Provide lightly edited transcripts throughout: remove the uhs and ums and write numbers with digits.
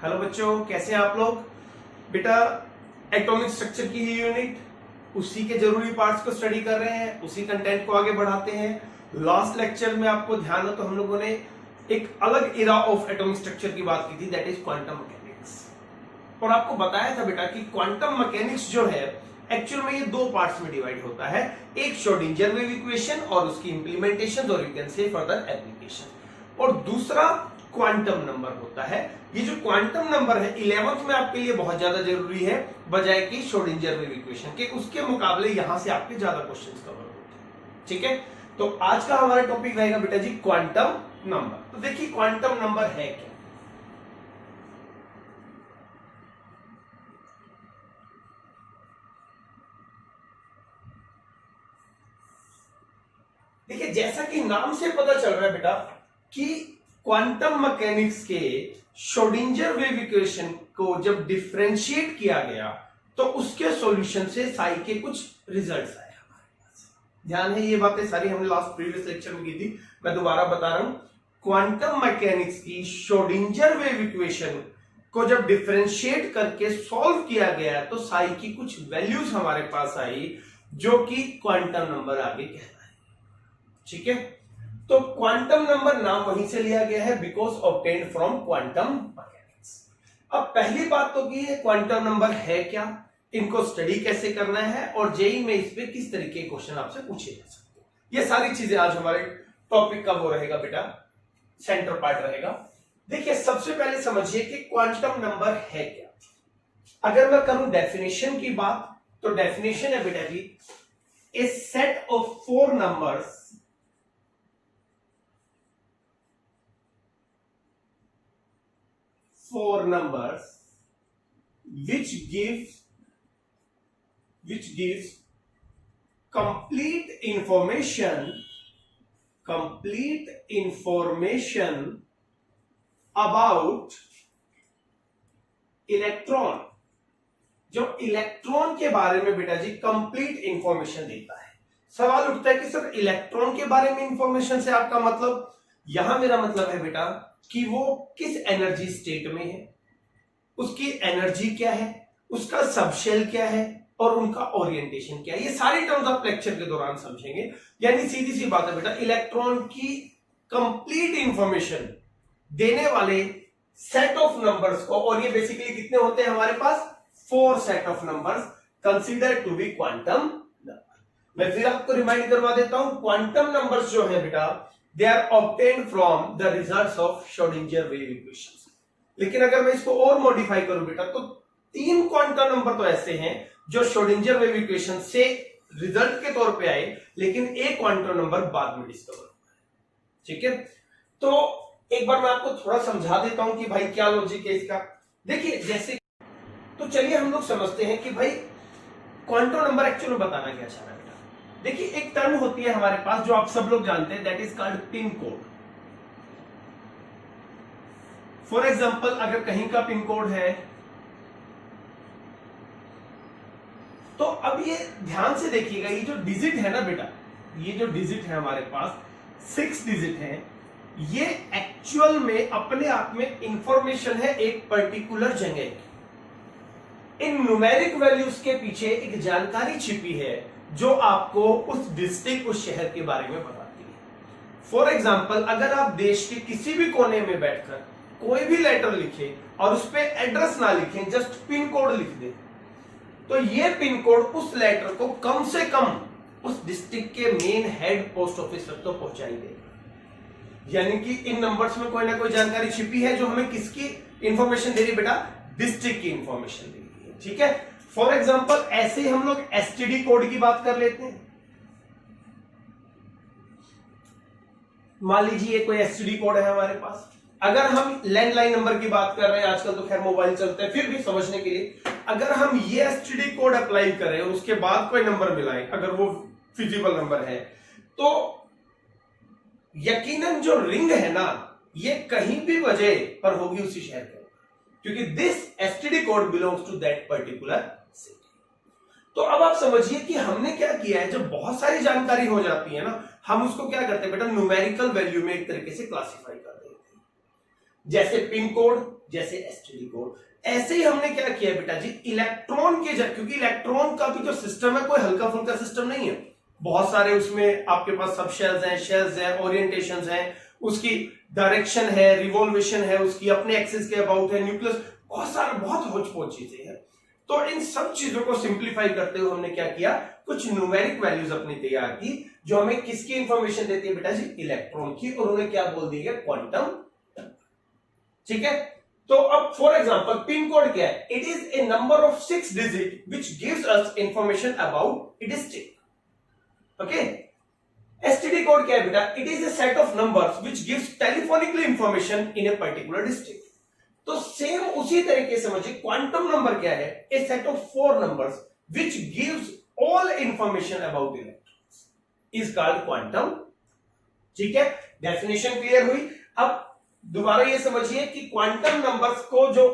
Hello बच्चों, कैसे हैं आप लोग। बेटा एटॉमिक स्ट्रक्चर की ही यूनिट, उसी के जरूरी पार्ट्स को स्टडी कर रहे हैं, उसी कंटेंट को आगे बढ़ाते हैं। लास्ट लेक्चर में आपको ध्यान हो तो हम लोगों ने एक अलग इरा ऑफ एटॉमिक स्ट्रक्चर की बात की थी, दैट इज क्वांटम मैकेनिक्स। और आपको बताया था बेटा कि क्वांटम मैकेनिक्स जो है एक्चुअल में ये दो पार्ट्स में डिवाइड होता है, एक श्रोडिंगर वेव इक्वेशन और उसकी इंप्लीमेंटेशन और यू कैन से फर्दर एप्लीकेशन, और दूसरा क्वांटम नंबर होता है। ये जो क्वांटम नंबर है 11th में आपके लिए बहुत ज्यादा जरूरी है बजाय कि श्रोडिंगर वेव इक्वेशन के, उसके मुकाबले यहां से आपके ज्यादा क्वेश्चंस कवर होते हैं। ठीक है, तो आज का हमारा टॉपिक रहेगा बेटा जी क्वांटम नंबर। तो देखिए क्वांटम नंबर है क्या। देखिए जैसा कि नाम से पता चल रहा है बेटा कि क्वांटम मैकेनिक्स के श्रोडिंगर वेव इक्वेशन को जब डिफरेंशिएट किया गया तो उसके सॉल्यूशन से साई के कुछ रिजल्ट्स आए हमारे पास। ध्यान है, ये बातें सारी हमने लास्ट प्रीवियस लेक्चर में की थी, मैं दोबारा बता रहा हूं। क्वांटम मैकेनिक्स की श्रोडिंगर वेव इक्वेशन को जब डिफरेंशिएट करके सॉल्व किया गया तो साई की कुछ वैल्यूज हमारे पास आई जो कि क्वांटम नंबर आगे कहलाए। ठीक है, तो क्वांटम नंबर नाम वहीं से लिया गया है, because obtained from quantum mechanics. अब पहली बात तो की है क्वांटम नंबर है क्या, इनको स्टडी कैसे करना है और जेई में इस पे किस तरीके के क्वेश्चन आपसे पूछे जा सकते हैं, ये सारी चीजें आज हमारे टॉपिक का वो रहेगा बेटा, सेंटर पार्ट रहेगा। देखिए सबसे पहले समझिए कि क्वांटम नंबर है क्या। अगर मैं करूं डेफिनेशन की बात तो डेफिनेशन है बेटा जी a set of four numbers which gives complete information about electron, जो इलेक्ट्रॉन के बारे में बेटा जी कंप्लीट इंफॉर्मेशन देता है। सवाल उठता है कि सर इलेक्ट्रॉन के बारे में इंफॉर्मेशन से आपका मतलब, यहां मेरा मतलब है बेटा कि वो किस एनर्जी स्टेट में है, उसकी एनर्जी क्या है, उसका सबशेल क्या है और उनका ओरिएंटेशन क्या है। ये सारी टर्म्स आप लेक्चर के दौरान समझेंगे। यानी सीधी सी बात है बेटा, इलेक्ट्रॉन की कंप्लीट इंफॉर्मेशन देने वाले सेट ऑफ नंबर्स को, और ये बेसिकली कितने होते हैं हमारे पास, 4 set of numbers consider to be quantum number. मैं फिर आपको रिमाइंड करवा देता हूं, क्वांटम नंबर्स जो है बेटा they are obtained from the results of Schrodinger wave equations। लेकिन अगर मैं इसको और मॉडिफाई करूं बेटा तो 3 क्वांटम नंबर तो ऐसे हैं जो Schrodinger wave equation से रिजल्ट के तौर पे आए, लेकिन एक क्वांटम नंबर बाद में डिस्कवर हुआ है। ठीक है, तो एक बार मैं आपको थोड़ा समझा देता हूं कि भाई क्या लॉजिक है इसका। देखिए जैसे, तो चलिए हम लोग समझते हैं कि भाई क्वांटम नंबर एक्चुअली बताना क्या चाह रहा है। देखिए एक टर्म होती है हमारे पास जो आप सब लोग जानते हैं, that is called pin code. For example अगर कहीं का पिन कोड है तो अब ये ध्यान से देखिएगा, ये जो डिजिट है ना बेटा, ये जो डिजिट है हमारे पास 6 डिजिट है, ये एक्चुअल में अपने आप में इंफॉर्मेशन है एक पर्टिकुलर जगह की। इन न्यूमेरिक वैल्यूज के पीछे एक जानकारी छिपी है जो आपको उस डिस्ट्रिक्ट, उस शहर के बारे में बताती है। फॉर एग्जाम्पल अगर आप देश के किसी भी कोने में बैठकर कोई भी लेटर लिखे और उस पर एड्रेस ना लिखें, जस्ट पिन कोड लिख दे, तो ये पिन कोड उस लेटर को कम से कम उस डिस्ट्रिक्ट के मेन हेड पोस्ट ऑफिस तक तो पहुंचा ही देगा। यानी कि इन नंबर्स में कोई ना कोई जानकारी छिपी है जो हमें किसकी इंफॉर्मेशन दे रही है बेटा, डिस्ट्रिक्ट की इंफॉर्मेशन दे रही है। ठीक है, फॉर एग्जाम्पल ऐसे हम लोग एसटीडी कोड की बात कर लेते हैं। मान लीजिए कोई एसटीडी कोड है हमारे पास। अगर हम लैंडलाइन नंबर की बात कर रहे हैं, आजकल तो खैर मोबाइल चलते हैं, फिर भी समझने के लिए अगर हम ये एसटीडी कोड अप्लाई करें और उसके बाद कोई नंबर मिलाएं, अगर वो फिजिबल नंबर है, तो यकीनन जो रिंग है ना ये कहीं भी वजह पर होगी उसी शहर के, क्योंकि this STD code belongs to that particular city. तो अब आप समझिए कि हमने क्या किया है, जब बहुत सारी जानकारी हो जाती है ना, हम उसको क्या करते हैं बेटा, न्यूमेरिकल वैल्यू में एक तरीके से क्लासिफाई कर देते हैं। जैसे पिन कोड जैसे एसटीडी कोड। ऐसे ही हमने क्या किया बेटा जी, इलेक्ट्रॉन के क्योंकि इलेक्ट्रॉन का भी जो सिस्टम है कोई हल्का फुल्का सिस्टम नहीं है, बहुत सारे उसमें आपके पास सब शेल्स हैं, ओरिएंटेशंस हैं, उसकी डायरेक्शन है, रिवॉल्वेशन है, उसकी अपने एक्सिस के अबाउट है, न्यूक्लियस, बहुत होच-पोच चीजें हैं। तो इन सब चीजों को सिंप्लीफाई करते हुए हमने क्या किया, कुछ न्यूमेरिक वैल्यूज अपनी तैयार की जो हमें किसकी इंफॉर्मेशन देती है बेटा जी, इलेक्ट्रॉन की, और उन्हें क्या बोल दिया क्वांटम। ठीक है, तो अब फॉर एग्जांपल पिन कोड क्या है, it is a number of 6 digit which gives us information about it district. Okay, STD code क्या है बेटा, it is a set of numbers which gives telephonically information in a particular district. तो same उसी तरीके से समझिए quantum number क्या है, a set of 4 numbers which gives all information about electrons is called quantum. ठीक है, डेफिनेशन क्लियर हुई। अब दोबारा ये समझिए कि क्वांटम नंबर्स को जो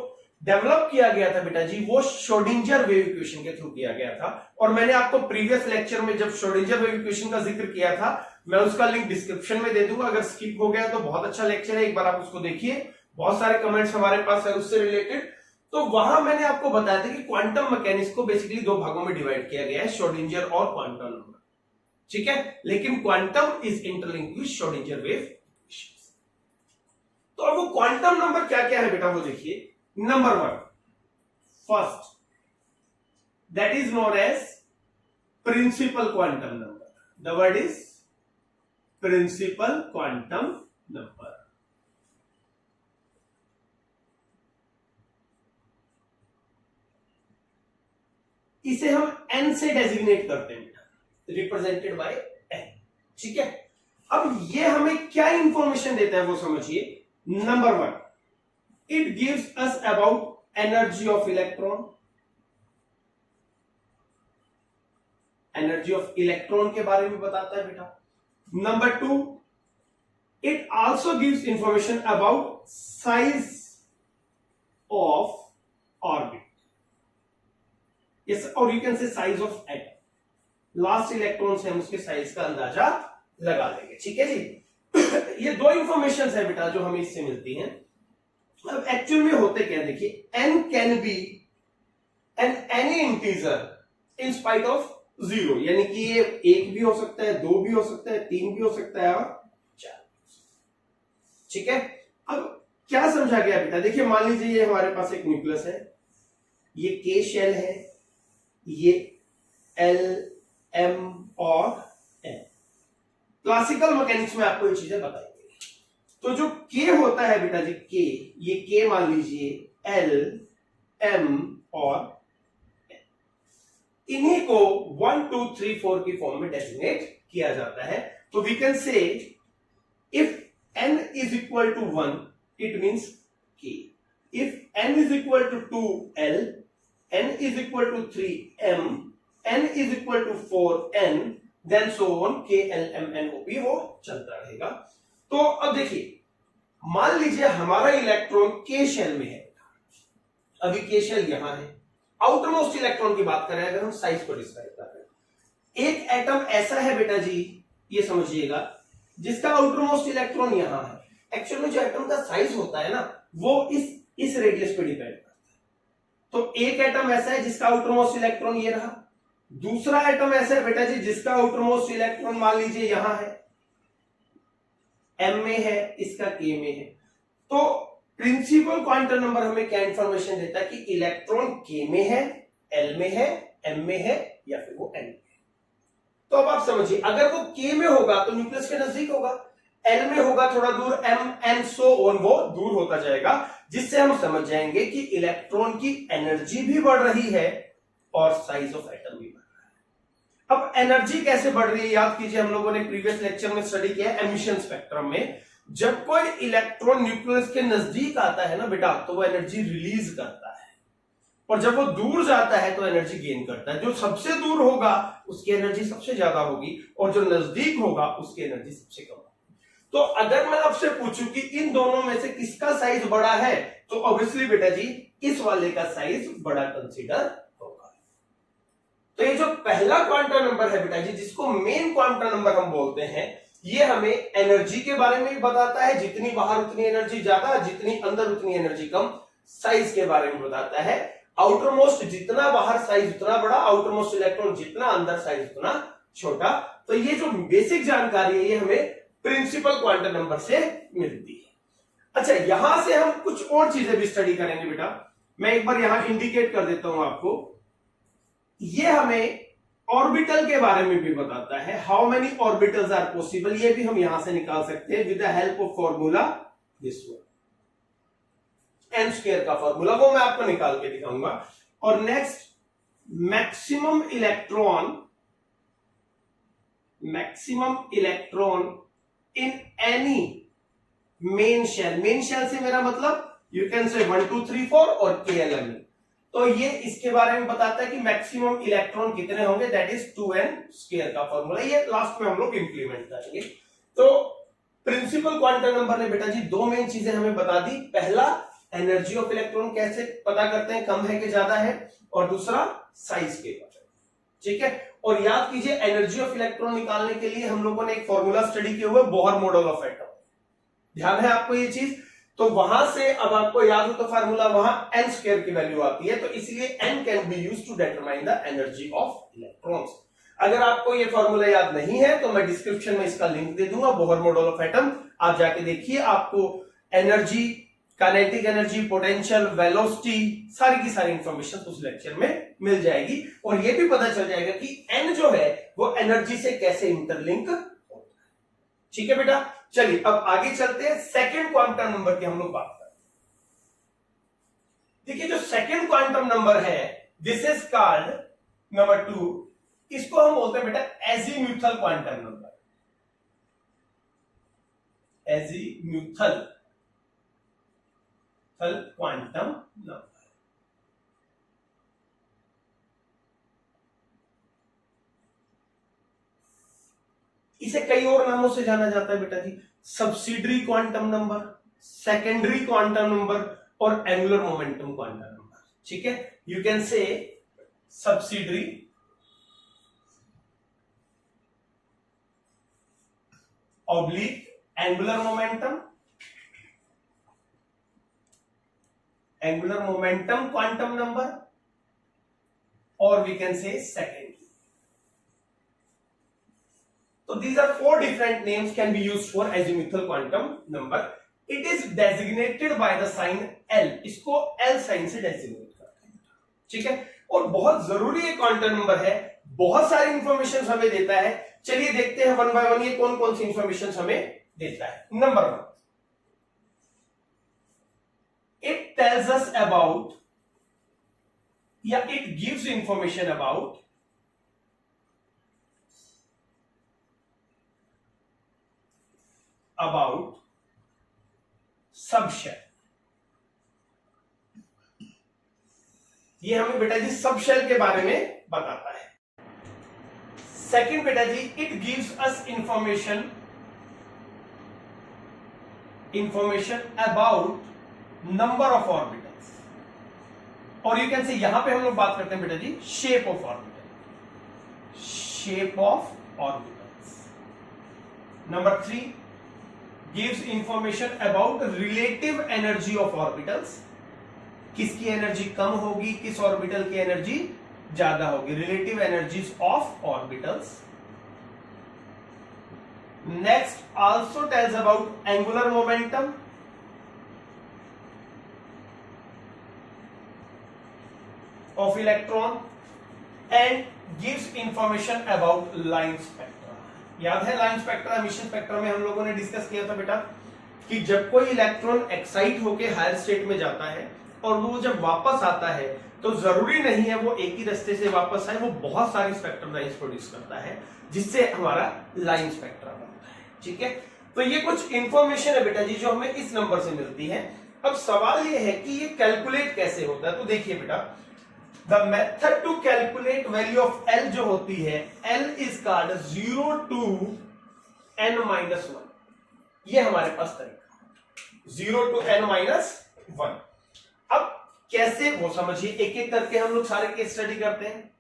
डेवलप किया गया था बेटा जी, वो श्रोडिंगर वेव इक्वेशन के थ्रू किया गया था, और मैंने आपको प्रीवियस लेक्चर में जब श्रोडिंगर वेव इक्वेशन का जिक्र किया था, मैं उसका लिंक डिस्क्रिप्शन में दे दूंगा, अगर स्किप हो गया तो बहुत अच्छा लेक्चर है, एक बार आप उसको देखिए, बहुत सारे कमेंट्स हमारे पास है उससे रिलेटेड। तो वहां मैंने आपको बताया था कि क्वांटम मैकेनिक्स को बेसिकली 2 भागों में डिवाइड किया गया है, श्रोडिंगर और क्वांटम नंबर। ठीक है, लेकिन quantum is interlinked with Schrodinger wave equation. तो अब वो क्वांटम नंबर क्या क्या है बेटा, वो देखिए। Number 1, first, that is known as principal quantum number. The word is principal quantum number. इसे हम n से डेजिग्नेट करते हैं बेटा, रिप्रेजेंटेड बाय n। ठीक है, अब ये हमें क्या इंफॉर्मेशन देता है वो समझिए। Number 1, it gives us about energy of electron. Energy of electron के बारे में बताता है बेटा। Number 2, it also gives information about size of orbit, yes, और यू कैन से size of atom. Last electron से हम उसके साइज का अंदाजा लगा लेंगे। ठीक है जी, ये 2 इंफॉर्मेशन है बेटा जो हमें इससे मिलती हैं। अब एक्चुअल में होते क्या देखिए, n can B an any integer in spite of 0, यानी कि ये 1 भी हो सकता है, 2 भी हो सकता है, 3 भी हो सकता है और 4। ठीक है, अब क्या समझा गया बेटा, देखिए मान लीजिए ये हमारे पास एक न्यूक्लियस है, ये K शेल है, ये L, M और N। क्लासिकल मैकेनिक्स में आपको ये चीजें बताएंगे। तो जो K होता है बेटा जी, K, ये K मान लीजिए L, M और N, इन्हीं को 1 2 3 4 की फॉर्म में डेजिग्नेट किया जाता है। तो we can say if N is equal to 1 it means K, if N is equal to 2L, N is equal to 3M, N is equal to 4N, then so on, K, L, M, N, O, P, वो चलता रहेगा। तो अब देखिए, मान लीजिए हमारा electron K shell में है, अभी K शेल यहां है। आउटर मोस्ट इलेक्ट्रॉन की बात करें अगर हम साइज को डिस्क्राइब कर रहे हैं, एक एटम ऐसा है बेटा जी, ये समझिएगा, जिसका आउटर मोस्ट इलेक्ट्रॉन यहां है। एक्चुअल में जो एटम का साइज होता है ना, वो इस रेडियस पे डिपेंड करता है। तो एक एटम ऐसा है जिसका आउटर मोस्ट इलेक्ट्रॉन ये रहा, दूसरा एटम ऐसा है बेटा जी जिसका आउटर मोस्ट इलेक्ट्रॉन मान लीजिए यहां है, M में है, इसका K में है। तो प्रिंसिपल क्वांटम नंबर हमें क्या इंफॉर्मेशन देता है कि इलेक्ट्रॉन K में है, L में है, M में है या फिर वो N में है। तो अब आप समझिए, अगर वो K में होगा तो न्यूक्लियस के नजदीक होगा, L में होगा थोड़ा दूर, M, N, so on, वो दूर होता जाएगा, जिससे हम समझ जाएंगे कि इलेक्ट्रॉन की एनर्जी भी बढ़ रही है और साइज ऑफ एटम भी बढ़ रहा है। अब एनर्जी कैसे बढ़ रही है, याद कीजिए हम लोगों ने प्रीवियस लेक्चर में स्टडी किया है एमिशन स्पेक्ट्रम में। जब कोई इलेक्ट्रॉन न्यूक्लियस के नजदीक आता है ना बेटा, तो वो एनर्जी रिलीज करता है, और जब वो दूर जाता है तो एनर्जी गेन करता है। जो सबसे दूर होगा उसकी एनर्जी सबसे ज्यादा होगी, और जो नजदीक होगा उसकी एनर्जी सबसे कम होगी। तो अगर मैं आपसे पूछूं कि इन दोनों में से किसका साइज बड़ा है, तो ऑब्वियसली बेटा जी इस वाले का साइज बड़ा कंसीडर होगा। तो ये जो पहला क्वांटम नंबर है बेटा जी, जिसको मेन क्वांटम नंबर हम बोलते हैं, ये हमें एनर्जी के बारे में बताता है, जितनी बाहर उतनी एनर्जी ज्यादा, जितनी अंदर उतनी एनर्जी कम। साइज के बारे में बताता है। आउटर मोस्ट जितना बाहर साइज उतना बड़ा, आउटर मोस्ट इलेक्ट्रॉन जितना अंदर साइज उतना छोटा। तो ये जो बेसिक जानकारी है ये हमें प्रिंसिपल क्वांटम नंबर से मिलती है। अच्छा, यहां से हम कुछ और चीजें भी स्टडी करेंगे बेटा। मैं एक बार यहां इंडिकेट कर देता हूं आपको। ये हमें ऑर्बिटल के बारे में भी बताता है। How many orbitals are possible, ये भी हम यहां से निकाल सकते हैं with the help of formula this one, N square का फॉर्मूला, वो मैं आपको निकाल के दिखाऊंगा। और next, maximum electron in any main shell. Main shell से मेरा मतलब यू कैन से 1 2 3 4 और KLM। तो ये इसके बारे में बताता है कि मैक्सिमम इलेक्ट्रॉन कितने होंगे, दैट इज 2n स्क्वायर का फॉर्मूला। ये लास्ट में हम लोग इंप्लीमेंट करेंगे। तो प्रिंसिपल क्वांटम नंबर ने बेटा जी दो मेन चीजें हमें बता दी। पहला, एनर्जी ऑफ इलेक्ट्रॉन कैसे पता करते हैं, कम है कि ज्यादा है, और दूसरा साइज के बारे में। ठीक है, और याद कीजिए एनर्जी ऑफ इलेक्ट्रॉन निकालने के लिए हम लोगों ने एक फॉर्मूला स्टडी किया हुआ है, बोहर मॉडल ऑफ एटम। ध्यान है आपको ये चीज। तो वहां से अब आपको याद हो तो फार्मूला वहां n स्क्वायर की वैल्यू आती है, तो इसलिए n can be used to determine the energy of electrons. अगर आपको ये फॉर्मूला याद नहीं है तो मैं डिस्क्रिप्शन में इसका लिंक दे दूंगा, बोहर मॉडल ऑफ एटम, आप जाके देखिए। आपको energy, kinetic energy, potential, velocity, सारी की सारी इंफॉर्मेशन उस लेक्चर में मिल जाएगी। और ये भी पता चल जाएगा कि n जो है वो एनर्जी से कैसे इंटरलिंक होता है। ठीक है बेटा, चलिए अब आगे चलते हैं। सेकंड क्वांटम नंबर की हम लोग बात करते हैं। देखिए जो सेकंड क्वांटम नंबर है, दिस इज कॉल्ड नंबर 2, इसको हम बोलते हैं बेटा azimuthal quantum number. Azimuthal quantum number. इसे कई और नामों से जाना जाता है बेटा जी, subsidiary quantum number, secondary quantum number और एंगुलर मोमेंटम क्वांटम नंबर। ठीक है, you can say subsidiary, oblique angular momentum quantum number, और we can say secondary. So these are four different names can be used for azimuthal quantum number. It is designated by the sign L. इसको L sign से designate करते हैं। ठीक है, और बहुत जरूरी ये क्वांटम नंबर है, बहुत सारी इंफॉर्मेशन हमें देता है। चलिए देखते हैं वन बाय वन ये कौन कौन सी इंफॉर्मेशन हमें देता है। Number 1, it tells us about, या it gives information about subshell. ये हमें बेटा जी सबशेल के बारे में बताता है। सेकंड बेटा जी, it gives us information about number of orbitals, और यू कैन से यहां पे हम लोग बात करते हैं बेटा जी shape of orbitals. Number 3, gives information about relative energy of orbitals, किसकी एनर्जी कम होगी, किस ऑर्बिटल की एनर्जी ज्यादा होगी, relative energies of orbitals. Next, also tells about angular momentum of electron and gives information about line spectra. याद है line spectra, emission spectra में हम लोगों ने डिस्कस किया था बेटा कि जब कोई इलेक्ट्रॉन एक्साइट होकर हायर स्टेट में जाता है और वो जब वापस आता है तो जरूरी नहीं है वो एक ही रास्ते से वापस आए, वो बहुत सारी स्पेक्ट्रम लाइंस प्रोड्यूस करता है जिससे हमारा लाइन स्पेक्ट्रा बनता है। ठीक है, तो ये कुछ इंफॉर्मेशन है बेटा जी जो हमें इस नंबर से मिलती है। अब सवाल ये है कि ये कैलकुलेट कैसे होता है। तो देखिए बेटा, the method to calculate value of L जो होती है, L is called 0 to n-1। ये हमारे पास तरीका 0 to n-1। अब कैसे वो समझिए, एक एक करके हम लोग सारे केस स्टडी करते हैं।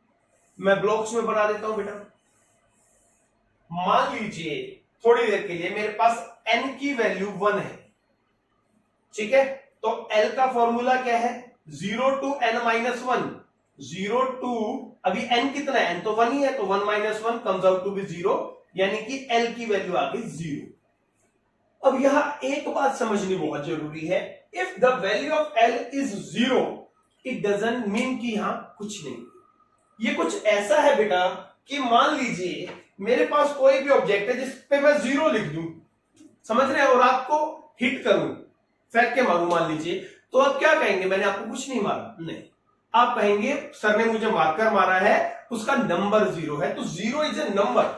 मैं ब्लॉक्स में बना देता हूं बेटा। मान लीजिए थोड़ी देर के लिए मेरे पास n की वैल्यू 1 है। ठीक है, तो एल का फॉर्मूला क्या है, 0 to n minus 1, 0 to, अभी n कितना है, n तो 1 ही है, तो 1 minus 1 comes out to be 0, यानी कि l की वैल्यू आ गई 0। अब यहां एक बात समझनी बहुत जरूरी है, if the value of l is 0, it doesn't mean कि यहां कुछ नहीं। ये कुछ ऐसा है बेटा कि मान लीजिए मेरे पास कोई भी ऑब्जेक्ट है जिस पे मैं 0 लिख दूं, समझ रहे हैं, और आपको हिट करूं, फेंक के मारूं मान लीजिए, तो आप क्या कहेंगे, मैंने आपको कुछ नहीं मारा, नहीं, आप कहेंगे सर ने मुझे मार्कर मारा है, उसका नंबर 0 है, तो 0 इज ए नंबर,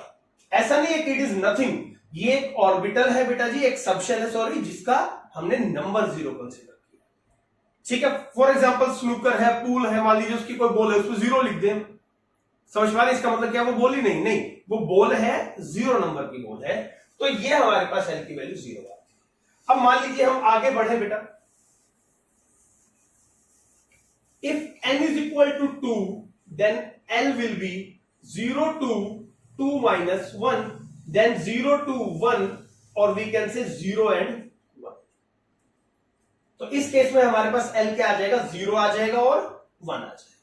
ऐसा नहीं है कि इट इज नथिंग। ये एक ऑर्बिटल है बेटा जी, एक सबशेल है सॉरी, जिसका हमने नंबर 0 कंसीडर किया, ठीक है। फॉर एग्जांपल स्नूकर है, पूल है, मान लीजिए उसकी कोई बॉल है, उसको 0 लिख दें, समझ पा रहे, इसका मतलब क्या, वो बॉल ही नहीं, नहीं वो बॉल है, 0 नंबर की बॉल है, तो ये हमारे पास एल की वैल्यू 0 है। अब मान लीजिए हम आगे बढ़े बेटा, if n is equal to 2 then L will be 0 to 2 minus 1, then 0 to 1, or we can say 0 and 1। तो इस केस में हमारे पास L क्या आ जाएगा, 0 आ जाएगा और 1 आ जाएगा,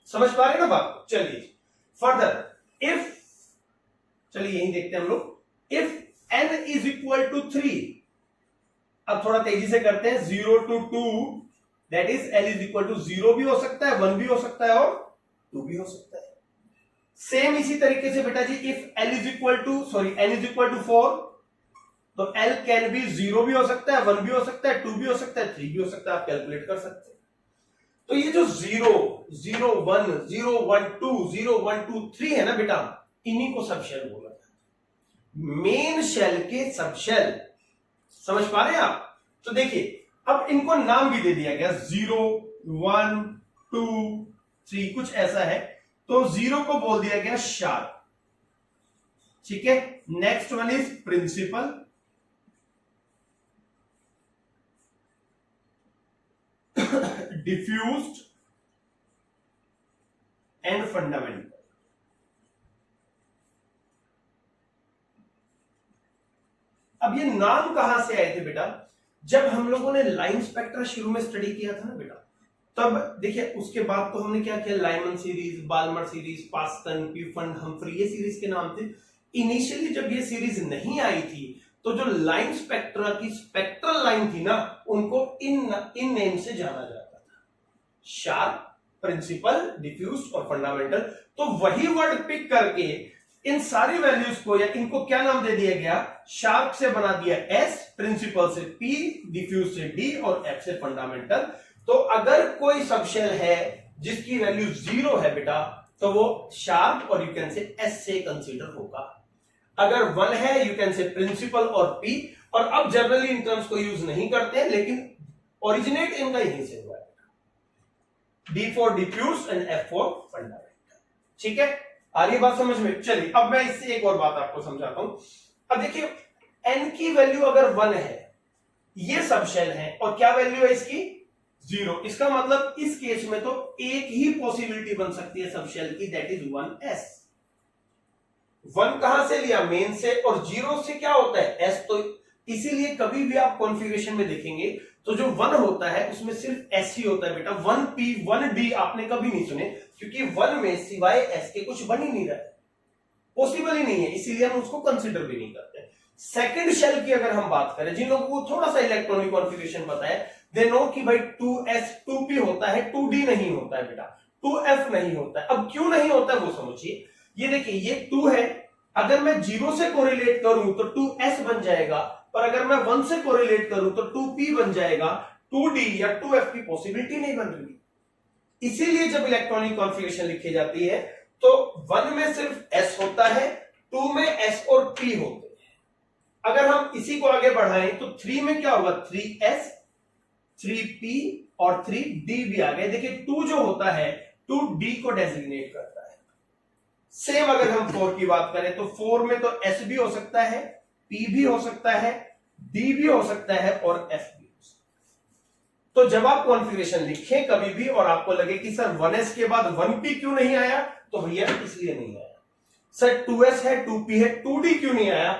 समझ पा रहे ना बात। चलिए फर्दर, इफ, चलिए यही देखते हैं हम लोग, if n is equal to 3, अब थोड़ा तेजी से करते हैं, 0 to 2, that is L is equal to 0 भी हो सकता है, 1 भी हो सकता है और 2 भी हो सकता है। सेम इसी तरीके से बेटा जी, if L is equal to n is equal to 4, तो L कैन बी 0 भी हो सकता है, 1 भी हो सकता है, 2 भी हो सकता है, 3 भी हो सकता है, आप कैलकुलेट कर सकते हैं। तो ये जो 0, 0, 1, 0, 1, 2, 0, 1, 2, 3 है ना बेटा, इन्हीं को सबशेल बोला जाता है, मेन शेल के सबशेल, समझ पा रहे हैं आप। तो देखिए अब इनको नाम भी दे दिया गया, 0, 1, 2, 3, कुछ ऐसा है, तो 0 को बोल दिया गया शार्प, ठीक है। Next one is principal, diffused and fundamental. अब ये नाम कहां से आए थे बेटा, जब हम लोगों ने लाइन स्पेक्ट्रा शुरू में स्टडी किया था ना बेटा, तब देखिए उसके बाद तो हमने क्या किया, Lyman series, Balmer series, Paschen, Pfund, Humphrey, ये सीरीज के नाम थे। इनिशियली जब ये सीरीज नहीं आई थी, तो जो लाइन स्पेक्ट्रा की स्पेक्ट्रल लाइन थी ना, उनको इन नेम से जाना जाता था, शार्प, प्रिंसिपल, डिफ्यूज और फंडामेंटल। तो वही वर्ड पिक करके इन सारी वैल्यूज को या इनको क्या नाम दे दिया गया, शार्प से बना दिया S, प्रिंसिपल से P, डिफ्यूज से D और F से फंडामेंटल। तो अगर कोई सबशेल है जिसकी वैल्यू 0 है बेटा, तो वो शार्प और यू कैन से S से कंसीडर होगा। अगर 1 है यू कैन से प्रिंसिपल और P, और अब जनरली इन टर्म्स को यूज नहीं करते हैं, लेकिन ओरिजिनेट इनका यहीं से हुआ है, D for diffuse and F for fundamental, ठीक है। आ रही बात समझ में। चलिए अब मैं इससे एक और बात आपको समझाता हूं। अब देखिए n की वैल्यू अगर 1 है, ये सबशेल है, और क्या वैल्यू है इसकी, 0, इसका मतलब इस केस में तो एक ही पॉसिबिलिटी बन सकती है सबशेल की, दैट इज 1s। 1 कहां से लिया, मेन से, और 0 से क्या होता है, s। तो इसीलिए कभी भी आप कॉन्फ़िगरेशन में देखेंगे तो जो 1 होता है उसमें सिर्फ s ही होता है बेटा, 1p 1d आपने कभी नहीं सुने, क्योंकि 1 में सिवाय s के कुछ बन ही नहीं रहा है, पॉसिबल ही नहीं है, इसीलिए हम उसको कंसीडर भी नहीं करते। सेकंड शेल की अगर हम बात करें, जिन लोगों को थोड़ा सा इलेक्ट्रॉनिक कॉन्फ़िगरेशन पता है, दे नो कि भाई 2s 2p होता है, 2d नहीं होता है बेटा, 2f नहीं होता है। अब क्यों नहीं होता है वो समझिए, ये देखिए ये 2 है, अगर मैं 0 से कोरिलेट करूं तो 2s बन जाएगा, और अगर मैं 1 से कोरिलेट करूं तो 2p बन जाएगा, 2d या 2f की पॉसिबिलिटी नहीं बन रही। इसीलिए जब इलेक्ट्रॉनिक कॉन्फ़िगरेशन लिखी जाती है तो 1 में सिर्फ s होता है, 2 में s और p होते हैं। अगर हम इसी को आगे बढ़ाएं तो 3 में क्या होगा, 3s, 3p और 3d भी आ गए। देखिए 2 जो होता है 2d को डेजिग्नेट करता है। सेम अगर हम 4 की बात करें तो 4 में तो s भी हो सकता है, p भी हो सकता है, d भी हो सकता है और f भी हो सकता है। तो जब आप कॉन्फ़िगरेशन लिखें कभी भी और आपको लगे कि सर 1s के बाद 1p क्यों नहीं आया, तो भैया इसलिए नहीं आया। सर 2s है, 2p है, 2d क्यों नहीं आया,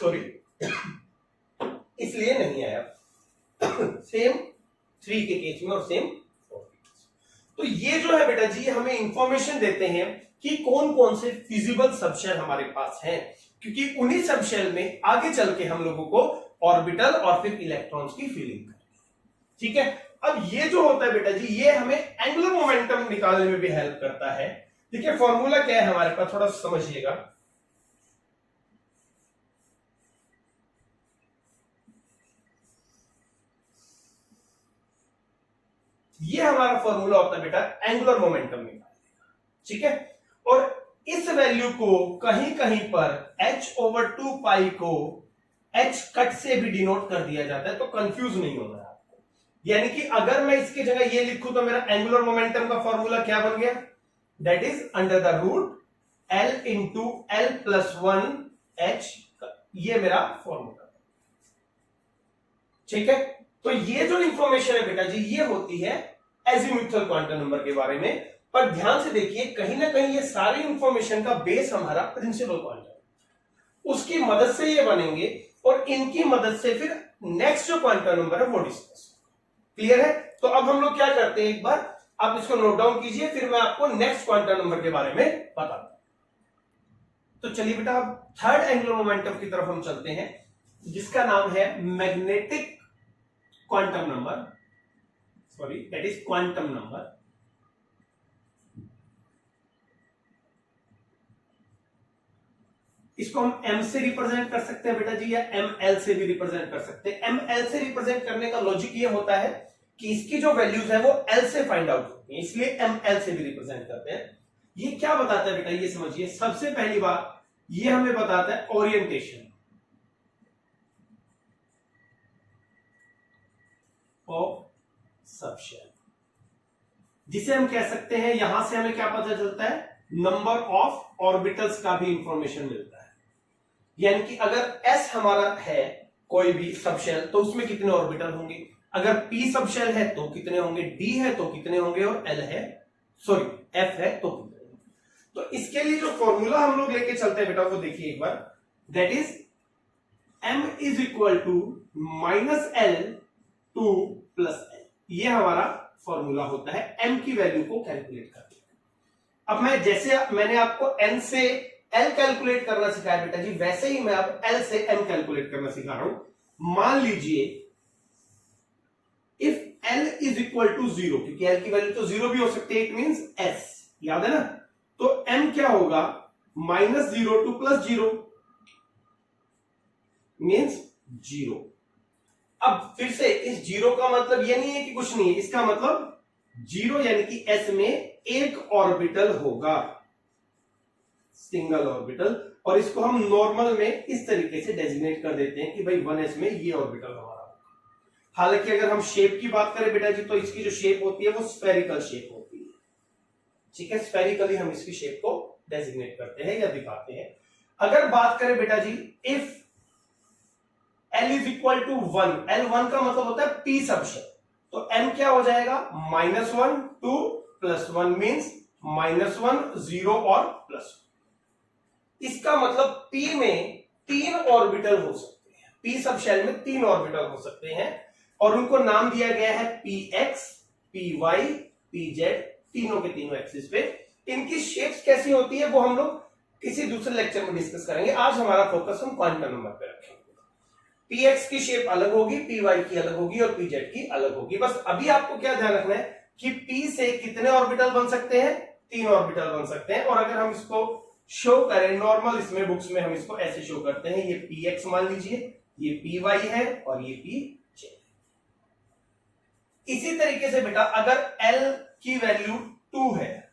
सॉरी, इसलिए नहीं आया सेम 3 के केस में और सेम 4 के केस। तो ये जो है बेटा जी हमें इंफॉर्मेशन देते हैं कि कौन कौन से फिजिबल सबशेल हमारे पास हैं, क्योंकि उन्हीं सबशेल में आगे चल के हम लोगों को ऑर्बिटल और फिर इलेक्ट्रॉन्स की फीलिंग करनी है। ठीक है, अब ये जो होता है बेटा जी ये हमें एंगुलर मोमेंटम निकालने में भी हेल्प करता है। ठीक है, फॉर्मूला क्या है हमारे पास, थोड़ा समझिएगा। ये हमारा फॉर्मूला होता है बेटा एंगुलर मोमेंटम निकालने। ठीक है, और इस वैल्यू को कहीं कहीं पर h/2 पाई को h कट से भी डिनोट कर दिया जाता है, तो कंफ्यूज नहीं होना है आपको। यानी कि अगर मैं इसकी जगह ये लिखूं तो मेरा एंगुलर मोमेंटम का फॉर्मूला क्या बन गया, that is under the root L into L plus 1 H, ये मेरा फॉर्मूला। ठीक है, तो ये जो इंफॉर्मेशन है बेटा जी ये होती है एजीमुथल क्वांटम नंबर के बारे में। पर ध्यान से देखिए कहीं ना कहीं ये सारी इंफॉर्मेशन का बेस हमारा प्रिंसिपल क्वांटम, उसकी मदद से ये बनेंगे और इनकी मदद से फिर नेक्स्ट जो क्वांटम नंबर है वो डिस्कस। क्लियर है, तो अब हम लोग क्या करते हैं, एक बार आप इसको नोट डाउन कीजिए, फिर मैं आपको नेक्स्ट क्वांटम नंबर के बारे में बताता हूं। तो चलिए बेटा अब थर्ड एंगुलर मोमेंटम की तरफ हम चलते हैं, जिसका नाम है magnetic quantum number, sorry that is quantum number. इसको हम m से रिप्रेजेंट कर सकते हैं बेटा जी, या ml से भी रिप्रेजेंट कर सकते हैं। ml से रिप्रेजेंट करने का लॉजिक ये होता है कि इसकी जो वैल्यूज है वो l से फाइंड आउट होती है, इसलिए ml से भी रिप्रेजेंट करते हैं। ये क्या बताता है बेटा, ये समझिए। सबसे पहली बात ये हमें बताता है ओरिएंटेशन ऑफ सबशेल, जिसे हम कह सकते हैं, यहां से हमें क्या पता चलता है, नंबर ऑफ ऑर्बिटल्स का भी इंफॉर्मेशन मिलता है। यानी कि अगर s हमारा है कोई भी सबशेल तो उसमें कितने ऑर्बिटल होंगे, अगर p सबशेल है तो कितने होंगे, d है तो कितने होंगे, और l है सॉरी f है तो कितने होंगे। तो इसके लिए जो फॉर्मूला हम लोग लेके चलते हैं बेटा वो देखिए एक बार, that is m is equal to minus l to plus l। ये हमारा फॉर्मूला होता है m की वैल्यू को कैलकुलेट करने का। अब मैं जैसे मैंने आपको n से l कैलकुलेट करना सिखाया बेटा जी, वैसे ही मैं अब l से m कैलकुलेट करना सिखा रहा हूं। मान लीजिए if l is equal to 0, क्योंकि l की वैल्यू तो 0 भी हो सकती है, इट मींस s, याद है ना, तो m क्या होगा, -0 टू +0 मींस 0। अब फिर से इस 0 का मतलब ये नहीं है कि कुछ नहीं है, इसका मतलब 0 यानी कि s में एक ऑर्बिटल होगा, सिंगल ऑर्बिटल, और इसको हम नॉर्मल में इस तरीके से डेजिग्नेट कर देते हैं कि भाई 1s में ये ऑर्बिटल हमारा होगा। हालांकि अगर हम शेप की बात करें बेटा जी तो इसकी जो शेप होती है वो स्फेरिकल शेप होती है। ठीक है, स्फेरिकली हम इसकी शेप को डेजिग्नेट करते हैं या दिखाते हैं। अगर बात करें बेटा जी if L is equal to 1, L1 का मतलब होता है P सबशेल, तो M क्या हो जाएगा, -1 टू +1 मींस -1 0 और +1। इसका मतलब P में 3 ऑर्बिटल हो सकते हैं, P सबशेल में 3 ऑर्बिटल हो सकते हैं, और उनको नाम दिया गया है px, py, pz, तीनों के तीनों एक्सिस पे। इनकी शेप्स कैसी होती है वो हम लोग किसी दूसरे लेक्चर में डिस्कस करेंगे, आज हमारा फोकस हम क्वांटम नंबर पे रखेंगे। px की शेप अलग होगी, py की अलग होगी और pz की अलग होगी। बस अभी आपको क्या ध्यान रखना है कि p से कितने ऑर्बिटल बन सकते हैं, 3 ऑर्बिटल बन सकते हैं। और अगर हम इसको शो करें नॉर्मल, इसमें बुक्स में हम इसको ऐसे शो करते हैं, ये px मान लीजिए, ये py है और ये pz। इसी तरीके से बेटा अगर l की वैल्यू 2 है,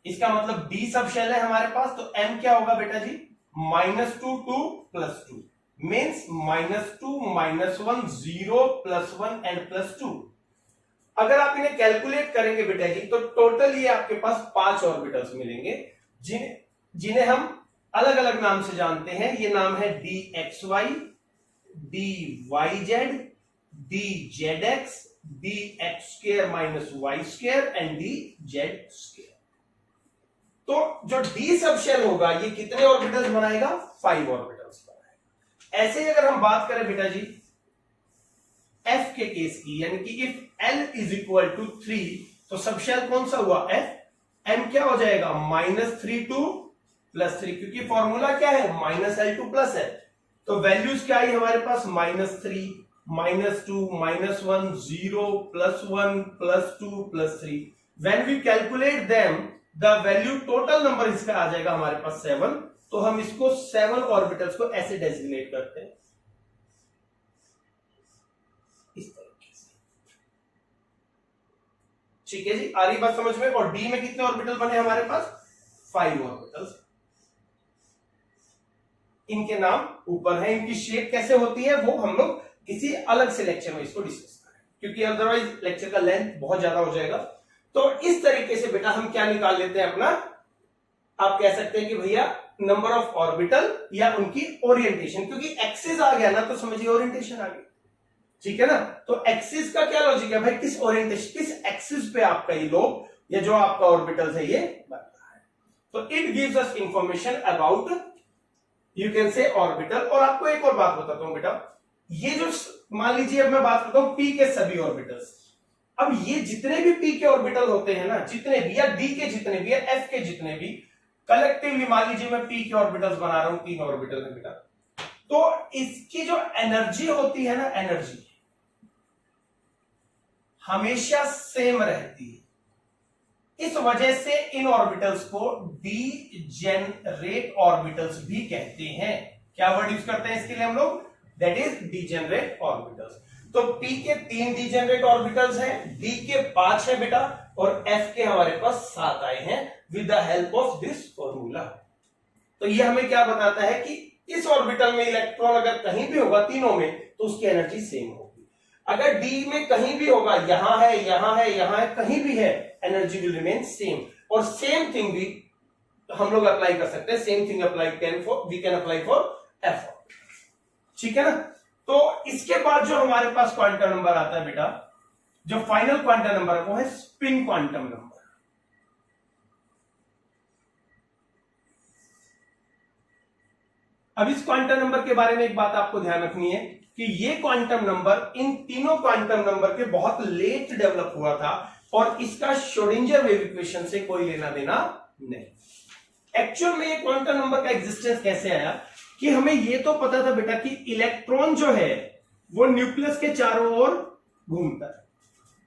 इसका मतलब d सबशेल है हमारे पास, तो m क्या होगा बेटा जी, -2 टू +2 मीन्स -2 -1 0 +1 एंड +2। अगर आप इन्हें कैलकुलेट करेंगे बेटा जी तो टोटल ये आपके पास 5 ऑर्बिटल्स मिलेंगे, जिन्हें हम अलग अलग नाम से जानते हैं। ये नाम है dxy, dyz, dzx, dx² - y² and dz²। तो जो d सबशेल होगा ये कितने ऑर्बिटल्स बनाएगा, 5 ऑर्बिटल्स बनाएगा। ऐसे ही अगर हम बात करें बेटा जी एफ के केस की, यानी कि if L is equal to 3, तो सब शेल कौन सा हुआ एफ, एम क्या हो जाएगा -3 टू +3, क्योंकि फॉर्मूला क्या है -L टू +L। तो वैल्यूज क्या आई हमारे पास -3, -2, -1, 0, +1, +2, +3। When we calculate them the value total number इसका आ जाएगा हमारे पास 7। तो हम इसको 7 ऑर्बिटल्स को ऐसे डेजिग्नेट करते हैं इस तरीके से। ठीक है जी, आ रही बात समझ में। और डी में कितने ऑर्बिटल बने हमारे पास 5 ऑर्बिटल्स। इनके नाम ऊपर है, इनकी शेप कैसे होती है वो हम लोग किसी अलग से लेक्चर में इसको डिस्कस करें, क्योंकि अदरवाइज लेक्चर का लेंथ बहुत ज्यादा हो जाएगा। तो इस तरीके से बेटा हम क्या निकाल लेते हैं अपना, आप कह सकते हैं कि भैया नंबर ऑफ ऑर्बिटल या उनकी ओरिएंटेशन, क्योंकि एक्सिस आ गया ना तो समझिए ओरिएंटेशन आ गई। ठीक है ना। तो एक्सिस का क्या लॉजिक है भाई, किस ओरिएंटेशन किस एक्सिस पे आपका ये लोग या जो आपका ऑर्बिटल है ये बन रहा है। तो it gives us information about you can से ऑर्बिटल। और आपको एक और बात बताता हूं बेटा, ये जो मान लीजिए अब मैं बात करता हूं पी के सभी ऑर्बिटल्स, अब ये जितने भी पी के ऑर्बिटल होते हैं ना, जितने भी, या डी के जितने भी या एफ के जितने भी, कलेक्टिवली मान लीजिए मैं पी के ऑर्बिटल्स बना रहा हूं, 3 ऑर्बिटल है बेटा, तो इसकी जो एनर्जी होती है ना, एनर्जी हमेशा सेम रहती है। इस वजह से इन ऑर्बिटल्स को डीजेनरेट ऑर्बिटल्स भी कहते हैं। क्या वर्ड यूज करते हैं इसके लिए हम लोग, दैट इज डीजेनरेट ऑर्बिटल्स। तो पी के 3 डीजेनरेट ऑर्बिटल्स हैं, डी के 5 है बेटा, और एफ के हमारे पास 7 आए हैं with the help of this formula. तो ये हमें क्या बताता है कि इस ऑर्बिटल में इलेक्ट्रॉन अगर कहीं भी होगा तीनों में तो उसकी एनर्जी सेम होगी। अगर डी में कहीं भी होगा, यहां है, यहां है, यहां है, कहीं भी है, एनर्जी विल रिमेन सेम। और सेम थिंग भी हम लोग अप्लाई कर सकते हैं, same thing apply we can apply for F. ठीक है ना। तो इसके बाद जो हमारे पास क्वांटम नंबर आता है बेटा, जो फाइनल क्वांटम नंबर है वो है स्पिन क्वांटम नंबर। अब इस क्वांटम नंबर के बारे में एक बात आपको ध्यान रखनी है कि ये क्वांटम नंबर इन तीनों क्वांटम नंबर के बहुत लेट डेवलप हुआ था, और इसका श्रोडिंगर वेव इक्वेशन से कोई लेना देना नहीं। एक्चुअल में ये क्वांटम नंबर का एग्जिस्टेंस कैसे आया कि हमें ये तो पता था बेटा कि इलेक्ट्रॉन जो है वो न्यूक्लियस के चारों ओर घूमता है,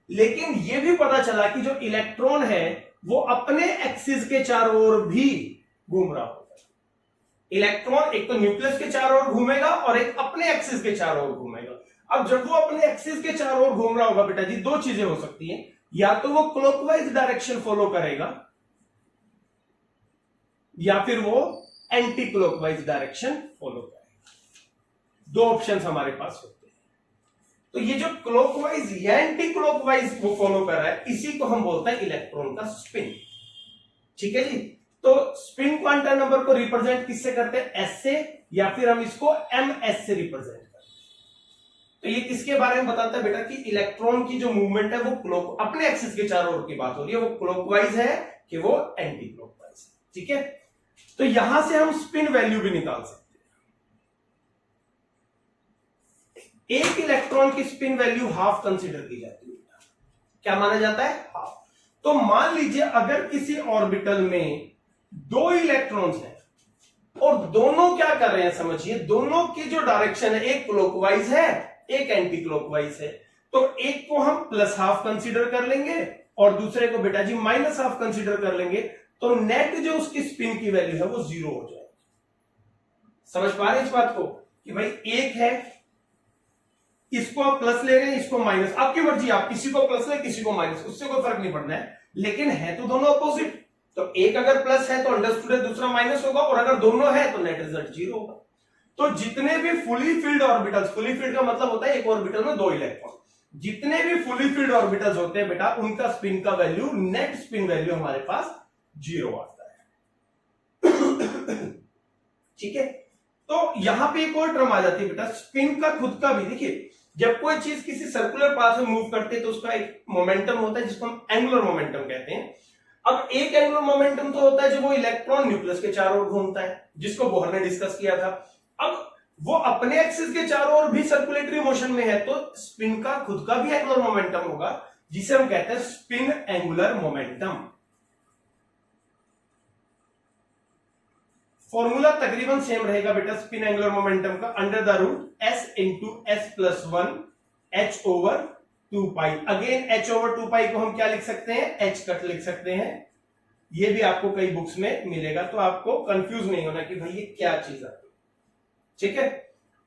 लेकिन ये भी पता चला कि जो इलेक्ट्रॉन है वो अपने एक्सिस के चारों ओर भी घूम रहा होगा। इलेक्ट्रॉन एक तो न्यूक्लियस के चारों ओर घूमेगा और एक अपने एक्सिस के चारों ओर घूमेगा। अब जब वो अपने एक्सिस के चारों ओर घूम रहा होगा बेटा जी, दो चीजें हो सकती हैं, या तो वो क्लॉकवाइज डायरेक्शन फॉलो करेगा या फिर वो एंटी क्लॉकवाइज डायरेक्शन फॉलो करेगा। दो ऑप्शंस हमारे पास होते हैं। तो ये जो क्लॉकवाइज या एंटी क्लॉकवाइज वो फॉलो कर रहा है, इसी को हम बोलते हैं इलेक्ट्रॉन का स्पिन। ठीक है जी। तो स्पिन क्वांटम नंबर को रिप्रेजेंट किससे करते हैं, एस से, या फिर हम इसको एम एस से रिप्रेजेंट करते हैं। तो ये किसके बारे में बताता है बेटा कि इलेक्ट्रॉन की जो मूवमेंट है वो अपने एक्सिस के चारों ओर की बात हो रही है, वो क्लॉकवाइज है कि वो एंटी क्लॉकवाइज है। ठीक है। तो यहां से हम स्पिन वैल्यू भी निकाल सकते हैं। एक इलेक्ट्रॉन की स्पिन वैल्यू हाफ कंसीडर की जाती है। क्या माना जाता है, हाफ। तो मान लीजिए अगर किसी ऑर्बिटल में 2 इलेक्ट्रॉन्स हैं और दोनों क्या कर रहे हैं, समझिए, दोनों की जो डायरेक्शन है एक क्लॉकवाइज है एक एंटी क्लॉकवाइज है, तो एक को हम +½ कंसीडर कर लेंगे और दूसरे को बेटा जी -½ कंसीडर कर लेंगे, तो नेट जो उसकी स्पिन की वैल्यू है वो 0 हो जाएगी। समझ पा रहे हैं इस बात को कि भाई एक है, इसको आप प्लस ले रहे हैं, इसको माइनस, आपकी मर्जी, आप किसी को प्लस ले किसी को माइनस, उससे कोई फर्क नहीं पड़ना है, लेकिन है तो दोनों अपोजिट। तो एक अगर प्लस है तो अंडरस्टूड है दूसरा माइनस होगा, और अगर दोनों है तो नेट रिजल्ट 0 होगा। तो जितने भी fully filled orbitals, fully filled का मतलब होता है एक ऑर्बिटल में 2 इलेक्ट्रॉन, जितने भी फुली फिल्ड ऑर्बिटल्स होते हैं बेटा उनका स्पिन का वैल्यू, नेट स्पिन वैल्यू हमारे पास 0 आता है। ठीक है। तो यहां पे एक और टर्म आ जाती है बेटा स्पिन का खुद का भी। देखिए, जब कोई चीज किसी सर्कुलर पाथ में मूव करती है तो उसका एक मोमेंटम होता है जिसको हम एंगुलर मोमेंटम कहते हैं। अब एक एंगुलर मोमेंटम तो होता है जब वो इलेक्ट्रॉन न्यूक्लियस के चारों ओर घूमता है, जिसको बोहर ने डिस्कस किया था। अब वो अपने एक्सिस के चारों ओर भी सर्कुलेटरी मोशन में है, तो स्पिन का खुद का भी एंगुलर मोमेंटम होगा, जिसे हम कहते हैं स्पिन एंगुलर मोमेंटम। फॉर्मूला तकरीबन सेम रहेगा बेटा स्पिन एंगुलर मोमेंटम का, under the root S into S plus one H over 2 pi. Again H over 2 pi को हम क्या लिख सकते हैं, एच कट लिख सकते हैं। ये भी आपको कई बुक्स में मिलेगा, तो आपको कंफ्यूज नहीं होना कि भाई ये क्या चीज है। ठीक है,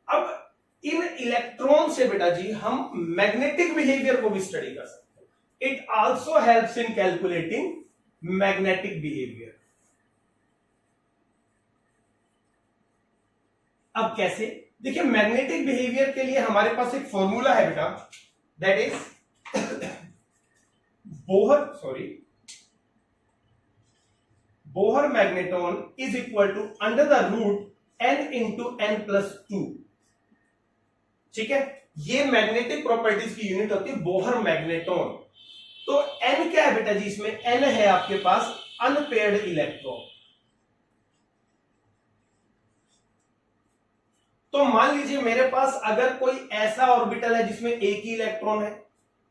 अब इन इलेक्ट्रॉन से बेटा जी हम मैग्नेटिक बिहेवियर को भी स्टडी कर सकते हैं। It also helps in calculating magnetic behaviour. अब कैसे, देखिए मैग्नेटिक बिहेवियर के लिए हमारे पास एक फॉर्मूला है बेटा, that is Bohr magneton is equal to under the root n into N plus 2। ठीक है, ये मैग्नेटिक प्रॉपर्टीज की यूनिट होती है बोहर मैग्नेटॉन। तो n क्या है बेटा जी, इसमें n है आपके पास अनपेयर्ड इलेक्ट्रॉन। तो मान लीजिए मेरे पास अगर कोई ऐसा ऑर्बिटल है जिसमें एक ही इलेक्ट्रॉन है,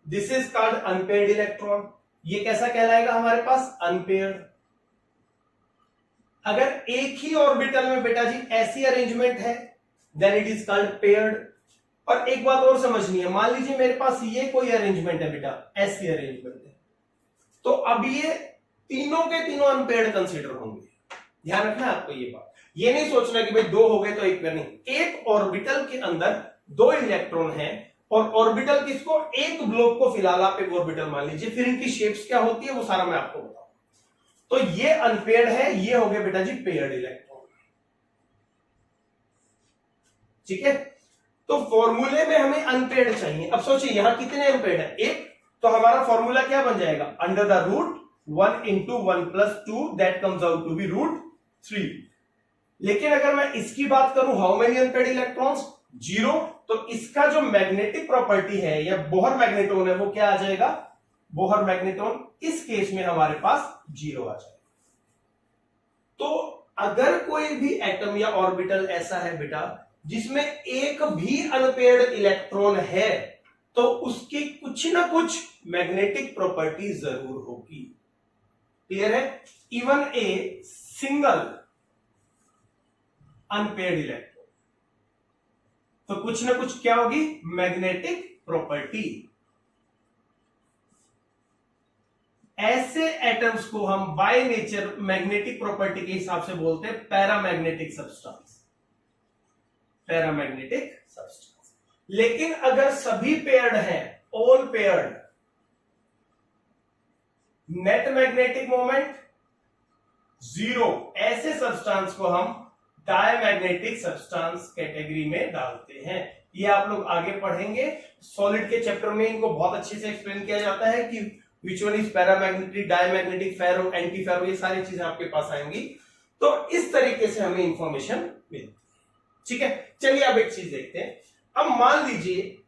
this is called unpaired electron. ये कैसा कहलाएगा हमारे पास, अनपेयर्ड। अगर एक ही ऑर्बिटल में बेटा जी ऐसी अरेंजमेंट है, then it is called paired. और एक बात और समझनी है, मान लीजिए मेरे पास ये कोई अरेंजमेंट है बेटा, ऐसी अरेंजमेंट है, तो अब ये तीनों के तीनों अनपेयर्ड कंसीडर होंगे। ध्यान रखना है आपको ये बात, ये नहीं सोचना कि भाई दो हो गए तो एक पेयर नहीं। एक ऑर्बिटल के अंदर दो इलेक्ट्रॉन हैं, और ऑर्बिटल किसको, एक ब्लॉक को फिलहाल आप एक ऑर्बिटल मान लीजिए, फिर इनकी शेप्स क्या होती है वो सारा मैं आपको बताऊंगा। तो ये अनपेयर्ड है, ये हो गए बेटा जी पेयर्ड इलेक्ट्रॉन। ठीक है, तो फॉर्मूले में हमें अनपेयर्ड चाहिए। अब सोचिए यहां कितने अनपेयर्ड है, एक, तो हमारा फॉर्मूला क्या बन जाएगा, under the root 1 into 1 plus 2 that comes out to be root 3। लेकिन अगर मैं इसकी बात करूं, हाउ मेनी अनपेयर्ड इलेक्ट्रॉन्स, 0, तो इसका जो मैग्नेटिक प्रॉपर्टी है या बोहर मैग्नेटॉन है वो क्या आ जाएगा, बोहर मैग्नेटॉन। इस केस में हमारे पास 0 आ जाएगा। तो अगर कोई भी एटम या ऑर्बिटल ऐसा है बेटा जिसमें एक भी अनपेयर्ड इलेक्ट्रॉन है, तो उसकी कुछ ना कुछ मैग्नेटिक प्रॉपर्टी जरूर होगी। क्लियर है, even a single unpaired electron, तो कुछ ना कुछ क्या होगी, मैग्नेटिक प्रॉपर्टी। ऐसे एटम्स को हम बाय नेचर मैग्नेटिक प्रॉपर्टी के हिसाब से बोलते हैं पैरामैग्नेटिक सब्सटेंस, पैरामैग्नेटिक सब्सटेंस। लेकिन अगर सभी पेयर्ड हैं, all paired, net magnetic moment 0, ऐसे सब्सटेंस को हम डायमैग्नेटिक सब्सटेंस कैटेगरी में डालते हैं। ये आप लोग आगे पढ़ेंगे, सॉलिड के चैप्टर में इनको बहुत अच्छे से एक्सप्लेन किया जाता है कि which one is paramagnetic, diamagnetic, ferro, anti ferro, ये सारी चीजें आपके पास आएंगी। तो इस तरीके से हमें इंफॉर्मेशन मिलती है। ठीक है, चलिए अब एक चीज देखते हैं। अब मान लीजिए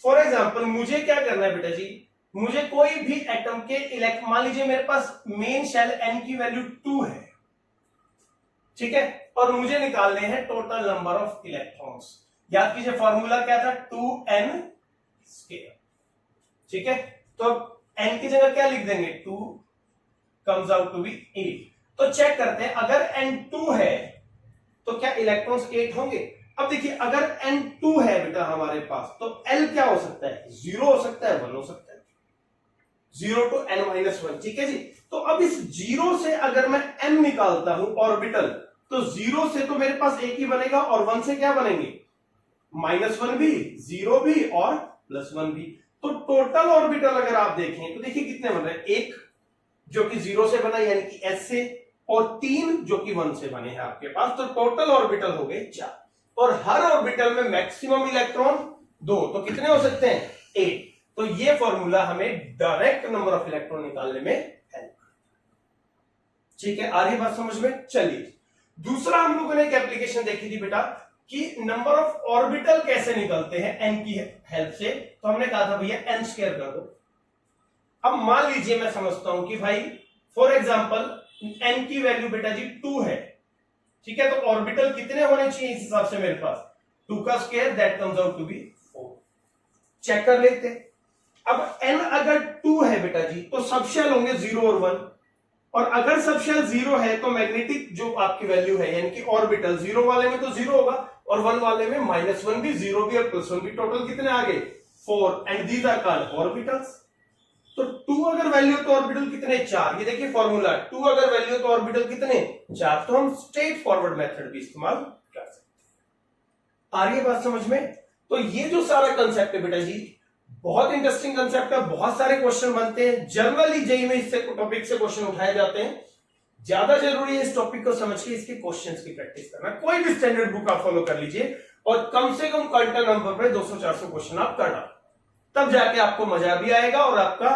फॉर एग्जाम्पल मुझे क्या करना है बेटा जी, मुझे कोई भी एटम के इलेक्ट्रॉन, मान लीजिए मेरे पास मेन शेल n की वैल्यू 2 है, ठीक है, और मुझे निकालने हैं टोटल नंबर ऑफ इलेक्ट्रॉन्स। याद कीजिए फॉर्मूला क्या था, 2n स्क्वायर। ठीक है, तो n की जगह क्या लिख देंगे, 2 कम्स आउट टू बी 8। तो चेक करते हैं, अगर n 2 है तो क्या इलेक्ट्रॉन्स 8 होंगे। अब देखिए अगर n 2 है बेटा हमारे पास, तो l क्या हो सकता है, 0 हो सकता है, 1 हो सकता है, 0 to n माइनस 1। ठीक है जी, तो अब इस 0 से अगर मैं m निकालता हूं ऑर्बिटल, तो 0 से तो मेरे पास एक ही बनेगा, और 1 से क्या बनेंगे, -1 भी, 0 भी और +1 भी। तो टोटल ऑर्बिटल अगर आप देखें तो देखिए कितने बन रहे हैं, एक जो कि 0 से बना यानी कि s से, और 3 जो कि 1 से बने हैं आपके पास। तो टोटल ऑर्बिटल हो गए 4, और हर ऑर्बिटल में मैक्सिमम इलेक्ट्रॉन 2, तो कितने हो सकते हैं, 8। तो ये फॉर्मूला हमें डायरेक्ट नंबर ऑफ इलेक्ट्रॉन निकालने में हेल्प। ठीक है, आ रही बात समझ में। चलिए दूसरा हम लोगों ने एक एप्लीकेशन देखी थी बेटा कि नंबर ऑफ ऑर्बिटल कैसे निकलते हैं n की हेल्प से। तो हमने कहा था भैया n स्क्वायर कर दो। अब मान लीजिए मैं समझता हूं कि भाई फॉर एग्जांपल n की वैल्यू बेटा जी 2 है, ठीक है, तो ऑर्बिटल कितने होने चाहिए इस हिसाब से मेरे पास, 2 का square that comes out to be 4। Check कर लेते हैं। अब n अगर 2 है बेटा जी तो सब शेल होंगे 0 और 1, और अगर सब शेल 0 है तो मैग्नेटिक जो आपकी वैल्यू है यानी कि ऑर्बिटल 0 वाले में तो 0 होगा और 1 वाले में -1 भी, 0 भी और +1 भी, टोटल कितने आ गए 4, and these are called orbitals. तो 2 अगर वैल्यू तो ऑर्बिटल कितने 4, ये देखिए फॉर्मूला, 2 अगर वैल्यू तो ऑर्बिटल कितने 4, तो हम स्ट्रेट फॉरवर्ड मेथड भी इस्तेमाल कर सकते हैं। आ रही है बात समझ में? तो ये जो सारा कंसेप्ट है बेटा जी बहुत इंटरेस्टिंग कंसेप्ट है, बहुत सारे क्वेश्चन बनते हैं, जनरली जेईई में इससे टॉपिक से क्वेश्चन उठाए जाते हैं। ज्यादा जरूरी है इस टॉपिक को समझ के इसके क्वेश्चंस की प्रैक्टिस करना। कोई भी स्टैंडर्ड बुक आप फॉलो कर लीजिए और कम से कम क्वांटम नंबर पे 200-400 क्वेश्चन आप करना, तब जाके आपको मजा भी आएगा और आपका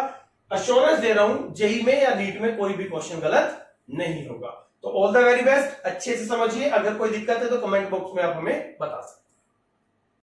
अश्योरेंस दे रहा हूं जेईई में या नीट में कोई भी क्वेश्चन गलत नहीं होगा। तो ऑल द वेरी बेस्ट, अच्छे से समझिए। अगर कोई दिक्कत है तो कमेंट बॉक्स में आप हमें बता सकते हैं।